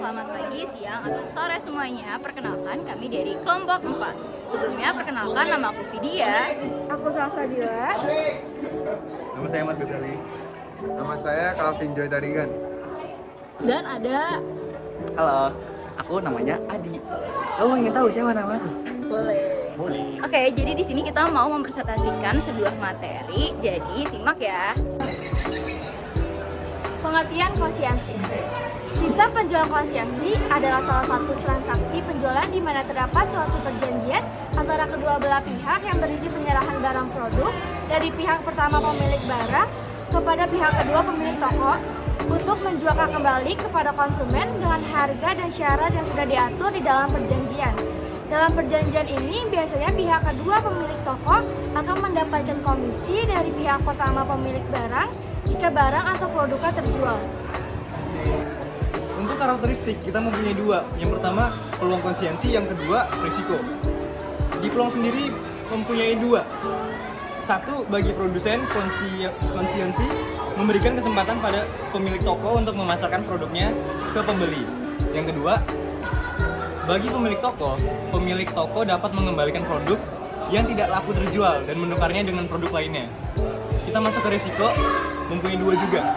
selamat pagi, siang, atau sore semuanya. Perkenalkan kami dari kelompok 4. Sebelumnya perkenalkan, nama aku Vidya. Aku Salsa Dila. Nama saya Ahmad Ghazali. Nama saya Calvin Joy Tarigan. Dan ada... Halo, aku namanya Adi. Kamu ingin tahu siapa namaku? Boleh. Oke, jadi di sini kita mau mempresentasikan sebuah materi. Jadi simak ya. Pengertian konsiansi. Sistem penjualan konsiansi adalah salah satu transaksi penjualan di mana terdapat suatu perjanjian antara kedua belah pihak yang berisi penyerahan barang produk dari pihak pertama pemilik barang kepada pihak kedua pemilik toko untuk menjualkan kembali kepada konsumen dengan harga dan syarat yang sudah diatur di dalam perjanjian. Dalam perjanjian ini, biasanya pihak kedua pemilik toko akan mendapatkan komisi dari pihak pertama pemilik barang jika barang atau produknya terjual. Untuk karakteristik, kita mempunyai dua. Yang pertama, peluang konsiansi. Yang kedua, risiko. Di peluang sendiri mempunyai dua. Satu, bagi produsen, konsiansi memberikan kesempatan pada pemilik toko untuk memasarkan produknya ke pembeli. Yang kedua, bagi pemilik toko dapat mengembalikan produk yang tidak laku terjual dan menukarnya dengan produk lainnya. Kita masuk ke risiko, mempunyai dua juga.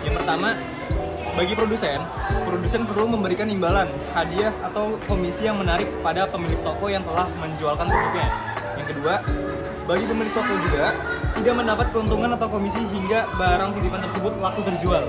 Yang pertama, bagi produsen perlu memberikan imbalan, hadiah atau komisi yang menarik pada pemilik toko yang telah menjualkan produknya. Yang kedua, bagi pemilik toko juga tidak mendapat keuntungan atau komisi hingga barang titipan tersebut laku terjual.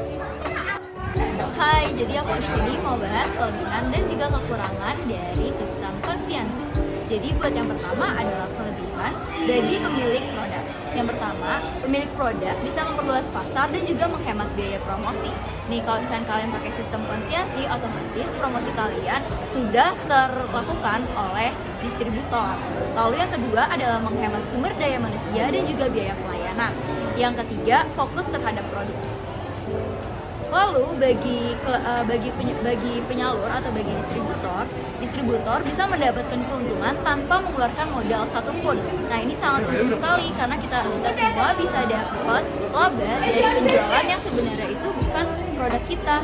Hai, jadi aku di sini mau bahas kelebihan dan juga kekurangan dari sistem konsiansi. Jadi buat yang pertama adalah kelebihan bagi pemilik produk. Yang pertama, pemilik produk bisa memperluas pasar dan juga menghemat biaya promosi. Nih, kalau misalnya kalian pakai sistem konsiansi, otomatis promosi kalian sudah terlakukan oleh distributor. Lalu yang kedua adalah menghemat sumber daya manusia dan juga biaya pelayanan. Yang ketiga, fokus terhadap produk. Lalu bagi penyalur atau bagi distributor bisa mendapatkan keuntungan tanpa mengeluarkan modal satupun. Nah, ini sangat penting sekali karena kita semua bisa dapat laba dari penjualan yang sebenarnya itu bukan produk kita,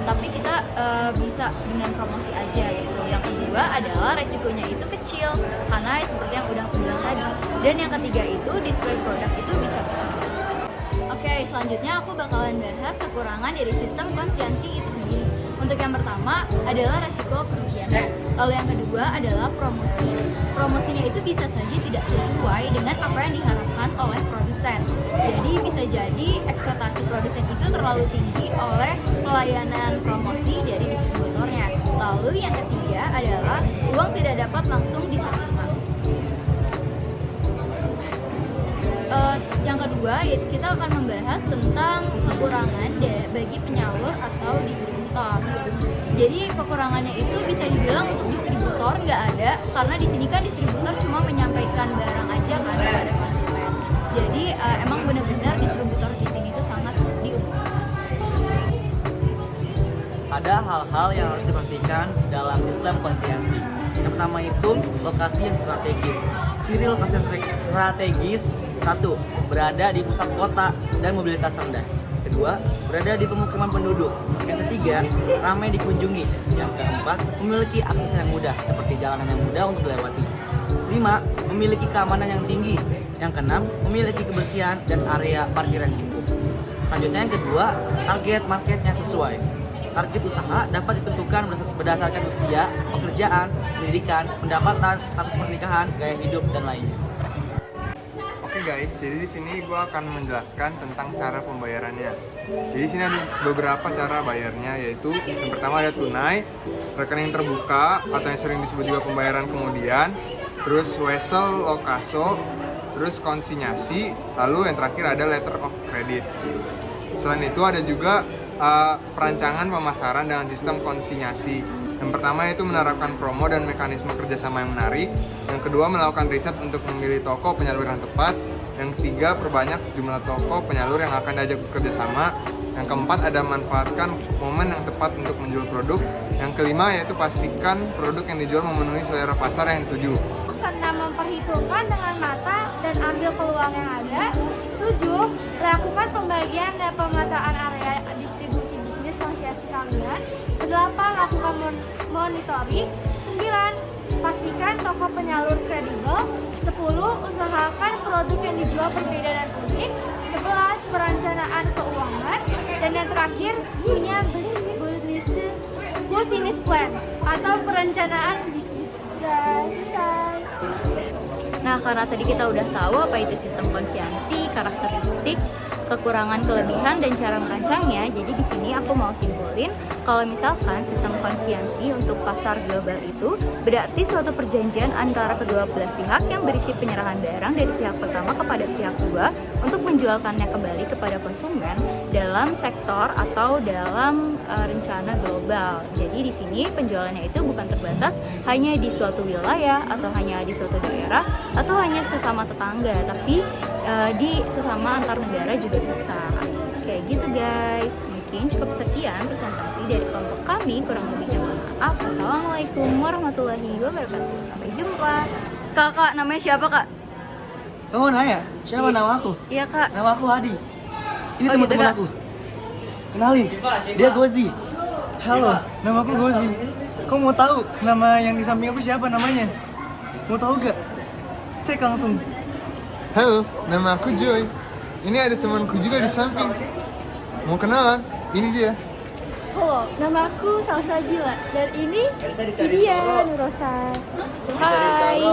tapi kita bisa dengan promosi aja gitu. Yang kedua adalah resikonya itu kecil karena seperti yang udah aku bilang tadi. Dan yang ketiga itu display produk itu bisa bertambah. Oke, selanjutnya aku bakalan bahas kekurangan dari sistem konsiansi itu sendiri. Untuk yang pertama adalah resiko kerugiannya. Lalu yang kedua adalah promosi. Promosinya itu bisa saja tidak sesuai dengan apa yang diharapkan oleh produsen. Jadi bisa jadi ekspektasi produsen itu terlalu tinggi oleh pelayanan promosi dari distributornya. Lalu yang ketiga adalah uang tidak dapat langsung diterima. Yang kedua, yaitu kita akan membahas tentang kekurangan bagi penyalur atau distributor. Jadi kekurangannya itu bisa dibilang untuk distributor nggak ada, karena di sini kan distributor cuma menyampaikan barang aja kan kepada konsumen. Jadi emang benar-benar distributor di sini itu sangat diuntungkan. Ada hal-hal yang harus diperhatikan dalam sistem konsiansi. Yang pertama itu lokasi yang strategis. Ciri lokasi yang strategis: 1. Berada di pusat kota dan mobilitas rendah. Kedua, berada di pemukiman penduduk. Yang ketiga, ramai dikunjungi. Yang keempat, memiliki akses yang mudah seperti jalanan yang mudah untuk dilewati. 5. Memiliki keamanan yang tinggi. Yang keenam, memiliki kebersihan dan area parkiran cukup. Selanjutnya yang kedua, target market yang sesuai. Target usaha dapat ditentukan berdasarkan usia, pekerjaan, pendidikan, pendapatan, status pernikahan, gaya hidup, dan lainnya. Oke guys, jadi di sini gue akan menjelaskan tentang cara pembayarannya. Jadi di sini ada beberapa cara bayarnya, yaitu yang pertama ada tunai, rekening terbuka atau yang sering disebut juga pembayaran kemudian, terus wesel, lokaso, terus konsinyasi, lalu yang terakhir ada letter of credit. Selain itu ada juga perancangan pemasaran dengan sistem konsinyasi. Yang pertama itu menerapkan promo dan mekanisme kerjasama yang menarik. Yang kedua, melakukan riset untuk memilih toko penyalur yang tepat. Yang ketiga, perbanyak jumlah toko penyalur yang akan diajak bekerja sama. Yang keempat, ada manfaatkan momen yang tepat untuk menjual produk. Yang kelima, yaitu pastikan produk yang dijual memenuhi selera pasar yang dituju. Karena memperhitungkan dengan mata dan ambil peluang yang ada. 7. Lakukan pembagian dan pemetaan area distribusi bisnis konsiansi kalian. 8. Lakukan monitoring. 9. Pastikan toko penyalur kredibel. 10. Usahakan produk yang dijual berbeda dan unik. 11. Perencanaan keuangan. Dan yang terakhir, punya business plan atau perencanaan bisnis. Selesai. Nah, karena tadi kita udah tahu apa itu sistem konsiansi, karakteristik, kekurangan, kelebihan, dan cara merancangnya. Jadi di sini aku mau simpulin kalau misalkan sistem konsiansi untuk pasar global itu berarti suatu perjanjian antara kedua belah pihak yang berisi penyerahan barang dari pihak pertama kepada pihak kedua untuk menjualkannya kembali kepada konsumen dalam sektor atau dalam rencana global. Jadi di sini penjualannya itu bukan terbatas hanya di suatu wilayah atau hanya di suatu daerah atau hanya sesama tetangga, tapi di sesama antar negara juga bisa. Kayak gitu guys. Mungkin cukup sekian presentasi dari kelompok kami. Kurang lebihnya mohon maaf. Assalamualaikum warahmatullahi wabarakatuh. Sampai jumpa. Kak, namanya siapa kak? Kamu nanya, siapa nama aku? Iya kak. Nama aku Adi. Ini Oh, teman-teman gitu, Kak. aku. Kenalin, dia Gozi. Halo, nama aku Gozi. Kau mau tahu nama yang di samping aku siapa namanya? Mau tahu gak? Cek langsung. Halo, nama aku Joy. Ini ada temanku juga di samping. Mau kenalan? Ini dia. Halo, nama aku Salsa Gila dan ini dia Nurosa. Hai.